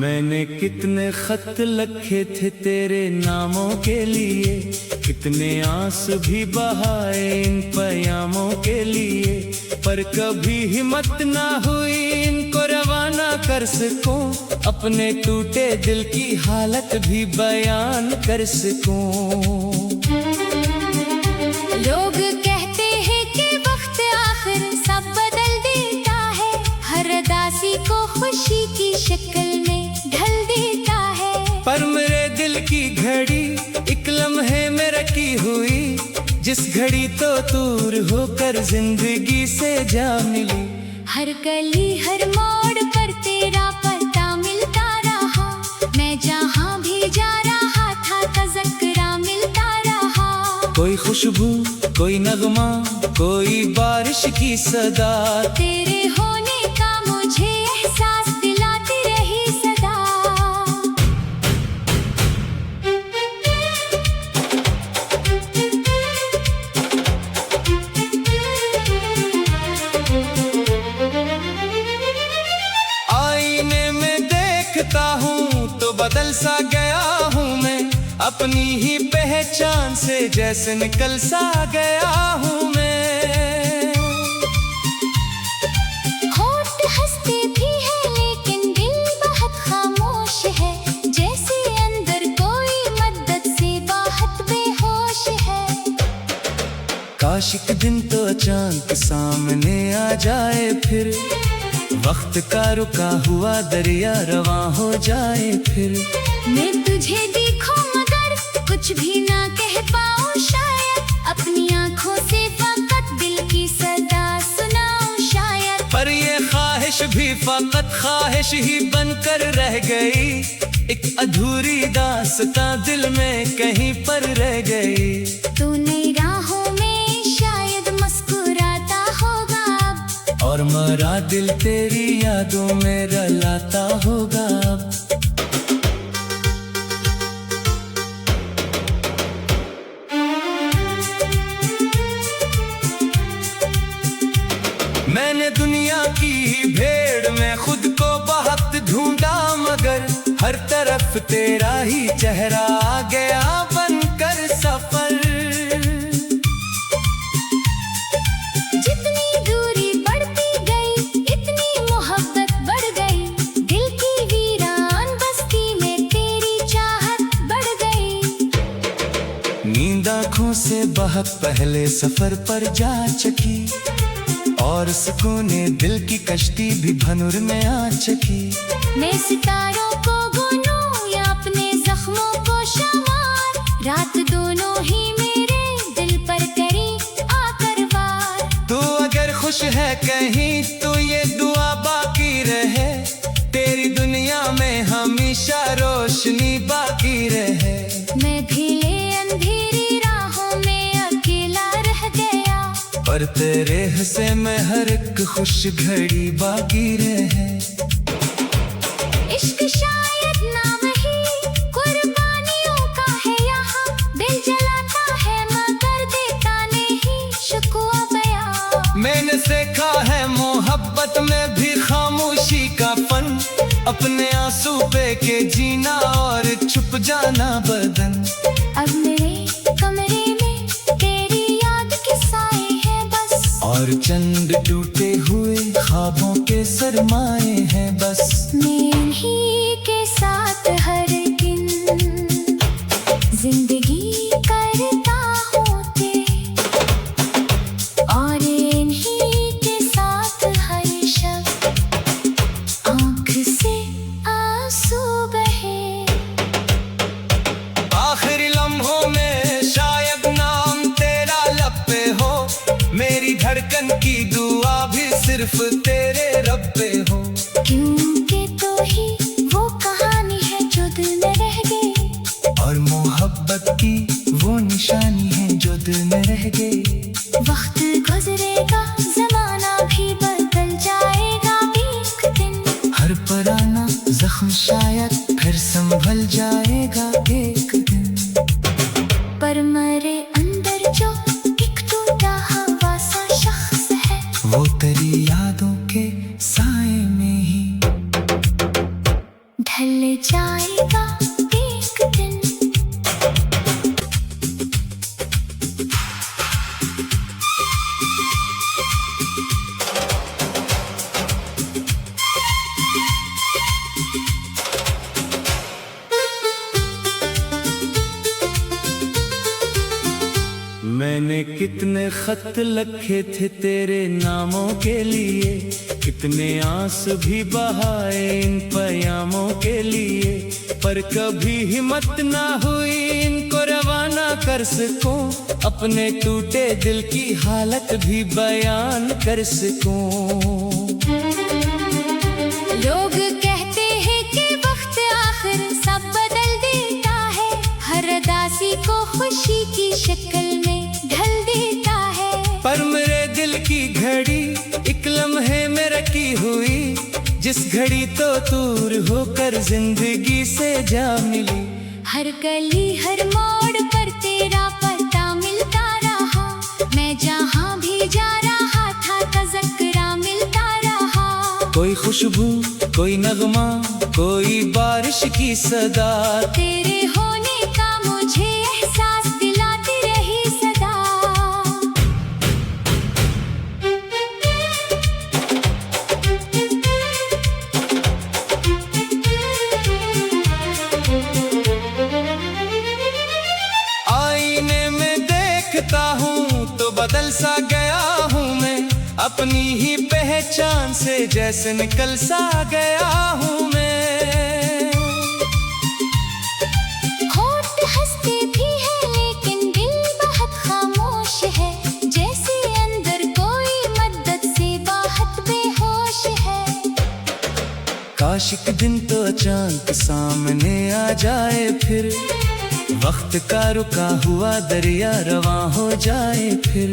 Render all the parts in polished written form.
मैंने कितने खत लिखे थे तेरे नामों के लिए, कितने आंसू भी बहाए इन पयामों के लिए, पर कभी हिम्मत ना हुई इनको रवाना कर सकूं, अपने टूटे दिल की हालत भी बयान कर सकूं। लोग कहते हैं कि वक्त आखिर सब बदल देता है, हर उदासी को खुशी की शक्ल में ढल देता है, पर मेरे दिल की घड़ी एक लम्हे में रखी हुई, जिस घड़ी तो दूर होकर जिंदगी से जा मिली। हर गली हर मोड़ पर तेरा पता मिलता रहा, मैं जहाँ भी जा रहा था तज़किरा मिलता रहा। कोई खुशबू, कोई नगमा, कोई बारिश की सदा, तेरे होने का मुझे एहसास दिलाती रही सदा। आईने में देखता हूँ तो बदल सा गया हूँ मैं, अपनी ही पहचान से जैसे निकल सा गया हूँ मैं। होठ हंसते भी है लेकिन दिल बहुत खामोश है, जैसे अंदर कोई मद्दत से बाहत बेहोश है। काश एक दिन तो अचानक सामने आ जाए फिर, वक्त का रुका हुआ दरिया रवां हो जाए फिर। मैं तुझे देखूं मगर कुछ भी ना कह पाऊं शायद, अपनी आंखों से फकत दिल की सदा सुनाऊं शायद। पर ये ख्वाहिश भी फकत ख्वाहिश ही बनकर रह गई, एक अधूरी दास्तां दिल में कहीं पर रह गई। तूने राहों में शायद मुस्कुराता होगा अब, और मेरा दिल तेरी यादों में रलाता होगा अब। मैंने दुनिया की भीड़ में खुद को बहुत ढूंढा, मगर हर तरफ तेरा ही चेहरा आ गया बनकर सफर। जितनी दूरी बढ़ती गई इतनी मोहब्बत बढ़ गई, दिल की वीरान बस्ती में तेरी चाहत बढ़ गई। नींद आँखों से बहुत पहले सफर पर जा चकी, और सुकूने दिल की कश्ती भी भनुर में आ चकी। मैं सितारों को गुनूं या अपने जख्मों को शमार, रात दोनों ही मेरे दिल पर करी आकर वार। तू अगर खुश है कहीं तो ये दुआ बाकी रहे, तेरी दुनिया में हमेशा रोशनी बाकी रहे। मैं भी ले अंधेरी राहों में अकेला रह गया, पर तेरे हंसे में हर एक खुश घड़ी बाकी रहे। इश्क शायद नाम ही कुर्बानियों का है, यहाँ दिल जलाता है मगर देता नहीं शिकवा बयां। मैंने सीखा है मोहब्बत में भी खामोशी का फन, अपने आंसू पे के जीना और छुप जाना बदन। अब मेरे कमरे में तेरी याद के साए हैं बस, और चंद टूटे हुए ख्वाबों के सरमाए हैं बस। मैं इन्हीं के साथ हर दिन जिंदगी करता हूँ तेरे, और इन्हीं के साथ हर शब आँख से आंसू बहे। आखिरी लम्हों में शायद नाम तेरा लब पे हो, मेरी धड़कन की दुआ भी सिर्फ तेरे रब पे हो। क्योंकि तो ही वो कहानी है जो दिल में रह गई, और मोहब्बत की वो निशानी है जो दिल में रह गई। वक्त गुजरेगा जमाना भी बदल जाएगा एक दिन, हर पुराना जख्म शायद फिर संभल जाएगा एक दिन। पर मेरे अंदर जो एक टूटा हुआ सा शख्स है, वो तेरी यादों के साए में ही ढल ढल जाएगा एक दिन। मैंने कितने खत लिखे थे तेरे नामों के लिए, कितने आंसू भी बहाए इन पैगामों के लिए, पर कभी हिम्मत ना हुई इनको रवाना कर सकूं, अपने टूटे दिल की हालत भी बयान कर सकूं। लोग कहते हैं कि वक्त आखिर सब बदल देता है, हर उदासी को खुशी की शक्ल में ढल देता है। पर मेरे दिल की घड़ी एक लम्हे में रखी हुई, जिस घड़ी तो दूर होकर जिंदगी से जा मिली। हर गली हर मोड़ पर तेरा पता मिलता रहा, मैं जहाँ भी जा रहा था तज़किरा मिलता रहा। कोई खुशबू, कोई नगमा, कोई बारिश की सदा, तेरे होने का मुझे एहसास दिलाती रही सदा। आईने में देखता हूँ तो बदल सा गया हूँ मैं, अपनी ही पहचान से जैसे निकल सा गया हूँ मैं। होठ हंसते भी है लेकिन दिल बहुत खामोश है, जैसे अंदर कोई मद्दत से बाहर बेहोश है। काश एक दिन तो चांद सामने आ जाए फिर, वक्त का रुका हुआ दरिया रवां हो जाए फिर।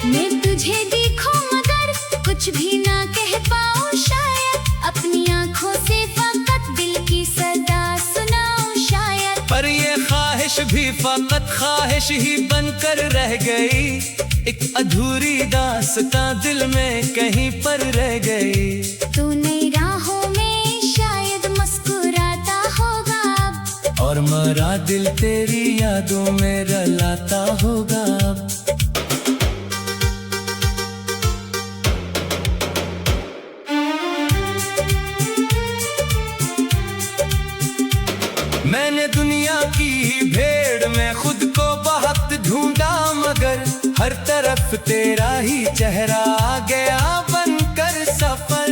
मैं तुझे देखूं मगर कुछ भी ना कह पाऊं शायद, अपनी आंखों से फकत दिल की सदा सुनाऊं शायद। पर ये ख्वाहिश भी फकत ख्वाहिश ही बनकर रह गई, एक अधूरी दास्तां दिल में कहीं पर रह गई। तू नई राहों में शायद मुस्कुराता होगा अब, और मेरा दिल तेरी यादों में रलाता होगा अब। मैंने दुनिया की भेड़ में खुद को बहुत ढूंढा, मगर हर तरफ तेरा ही चेहरा आ गया बनकर सफर।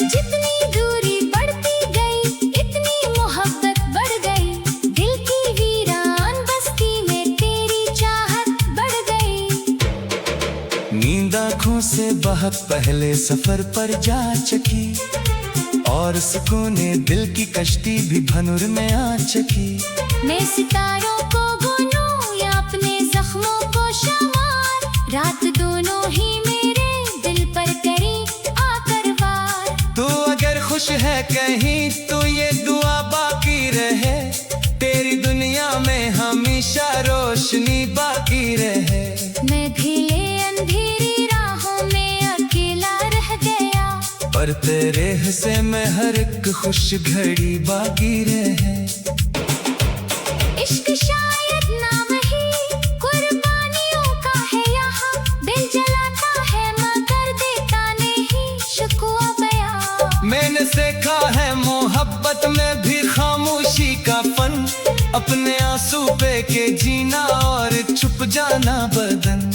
जितनी दूरी बढ़ती गई इतनी मोहब्बत बढ़ गई, दिल की वीरान बस्ती में तेरी चाहत बढ़ गई। नींद आँखों से बहुत पहले सफर पर जा चकी, और सुकूने दिल की कश्ती भी भनुर में आ चकी। मैं सितारों को गुनूं या अपने जख्मों को शमार, रात दोनों ही मेरे दिल पर करी आकर वार। तू अगर खुश है कहीं तो ये दुआ बाकी रहे, तेरी दुनिया में हमेशा रोशनी बाकी रहे। मैं भीले अंधेरी राहों में अकेला रह गया, पर तेरे हिस्से में हर एक खुश घड़ी बाकी रहे। इश्क शायद नाम ही कुर्बानियों का है, यहाँ दिल जलाता है मगर देता नहीं शिकवा बयां। मैंने सीखा है मोहब्बत में भी खामोशी का फन, अपने आंसू पे के जीना और छुप जाना बदन।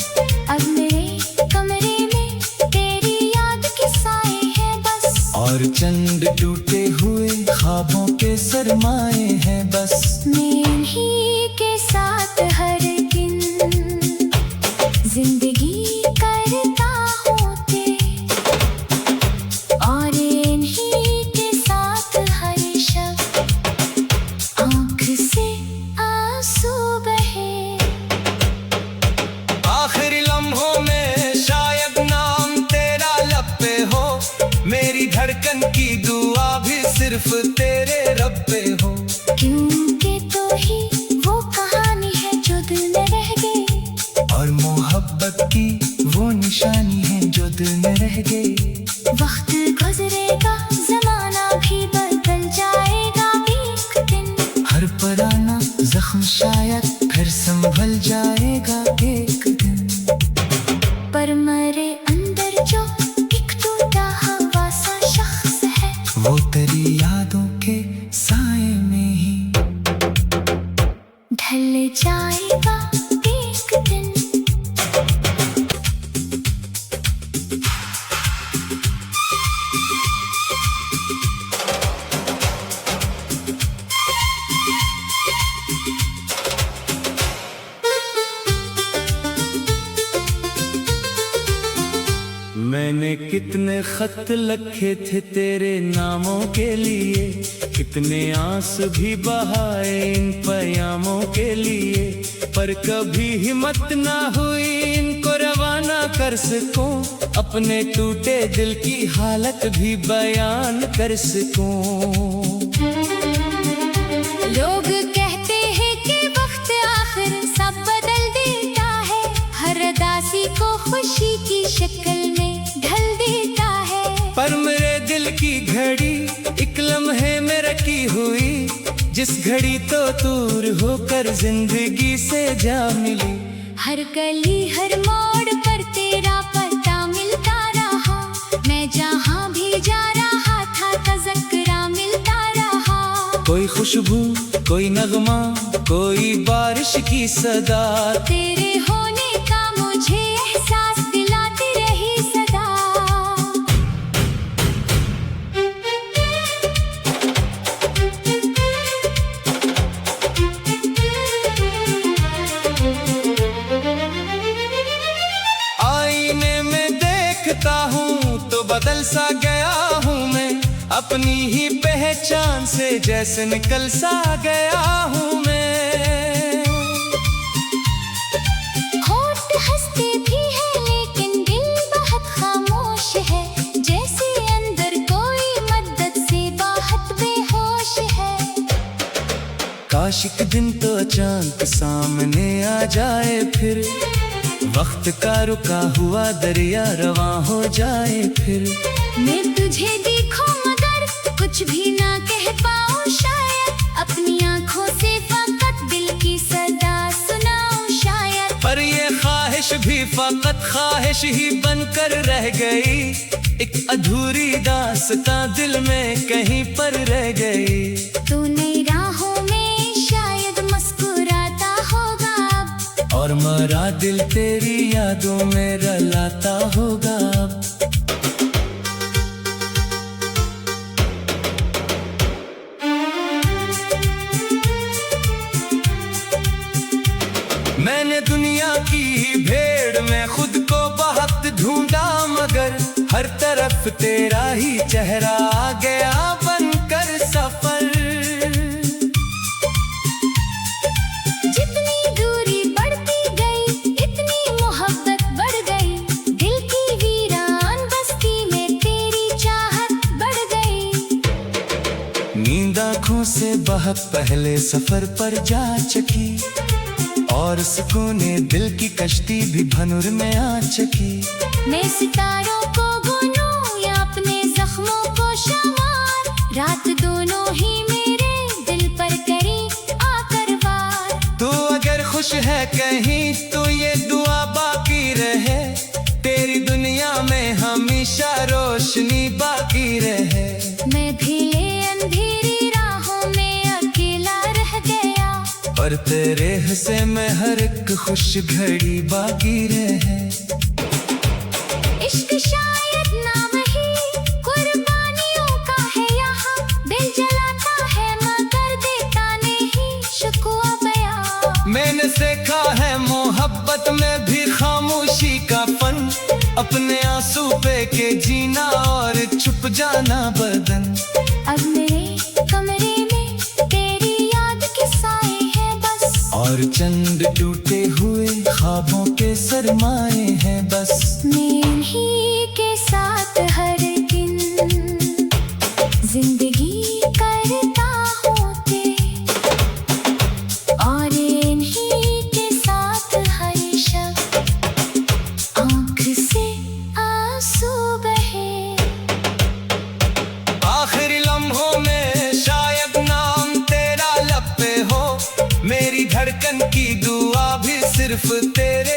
अब मेरे कमरे में तेरी याद की साए है बस, और चंद टूटे हुए ख्वाबों के सरमाए हैं बस। मैं इन्हीं के साथ हर दिन जिंदगी करता हूँ तेरे, और इन्हीं के साथ हर शब आँख से आंसू बहे। आखिरी लम्हों में शायद नाम तेरा लब पे हो, मेरी धड़कन की दुआ भी सिर्फ तेरे रब पे हो। क्योंकि तो ही वो कहानी है जो दिल में रह गई, और मोहब्बत की वो निशानी है जो दिल में रह गई। वक्त गुजरेगा जमाना भी बदल जाएगा एक दिन। हर पुराना जख्म शायद फिर संभल जाएगा एक दिन। पर मेरे अंदर जो एक टूटा हुआ सा शख्स है, वो तेरी यादों के साए में ही ढल जाएगा एक दिन। मैंने कितने खत लिखे थे तेरे नामों के लिए, कितने आंसू भी बहाए इन पैगामों के लिए, पर कभी हिम्मत ना हुई इनको रवाना कर सकूं, अपने टूटे दिल की हालत भी बयान कर सकूं। लोग कहते हैं कि वक्त आखिर सब बदल देता है, हर उदासी को खुशी की शक्ल में ढल देता है। पर मेरे दिल की घड़ी एक लम्हे में रखी हुई, जिस घड़ी तो दूर होकर जिंदगी से जा मिली। हर गली हर मोड़ पर तेरा पता मिलता रहा, मैं जहाँ भी जा रहा था तज़किरा मिलता रहा। कोई खुशबू, कोई नगमा, कोई बारिश की सदा, तेरे होने का मुझे एहसास दिलाती रही सदा। आईने में देखता हूँ तो बदल सा गया हूँ मैं, अपनी ही पहचान से जैसे निकल सा गया हूँ मैं। होठ हंसते भी है लेकिन दिल बहुत खामोश है, जैसे अंदर कोई मदद से बाहर बेहोश है। काश एक दिन तो अचानक सामने आ जाए फिर, वक्त का रुका हुआ दरिया रवां हो जाए फिर। मैं तुझे देखूं मगर कुछ भी ना कह पाऊं शायद, अपनी आंखों से फकत दिल की सदा सुनाऊं शायद। पर ये ख्वाहिश भी फकत ख्वाहिश ही बनकर रह गई, एक अधूरी दास्तां दिल में कहीं पर रह गई। तूने राहों में शायद मुस्कुराता होगा अब, और मेरा दिल तेरी यादों में रलाता होगा अब। मैंने दुनिया की भीड़ में खुद को बहुत ढूंढा, मगर हर तरफ तेरा ही चेहरा आ गया बनकर सफर। जितनी दूरी बढ़ती गई इतनी मोहब्बत बढ़ गई, दिल की वीरान बस्ती में तेरी चाहत बढ़ गई। नींद आँखों से बहुत पहले सफर पर जा चुकी, और सुकूने दिल की कश्ती भी भनुर में आ चुकी। मैं सितारों को गुनूं या अपने जख्मों को शमार, रात दोनों ही मेरे दिल पर करी आकर वार। तू अगर खुश है कहीं तो ये दुआ बाकी रहे, तेरी दुनिया में हमेशा रोशनी बाकी रहे। मैं भीले अंधेरी राहों में अकेला रह गया, पर तेरे हंसे में हर एक खुश घड़ी बाकी रहे। इश्क शायद नाम ही कुर्बानियों का है यहाँ, दिल जलाता है मगर देता नहीं शिकवा बयां। मैंने सीखा है मोहब्बत में भी खामोशी का फन, अपने आंसू पे के जीना और छुप जाना बदन। अब मेरे कमरे में तेरी याद के साए हैं बस, और चंद टूटे हुए ख्वाबों के सरमाए हैं बस। मैं इन्हीं के साथ हर दिन जिंदगी करता हूँ और इन्हीं के साथ हर शब आँख से आंसू बहे। सिर्फ तेरे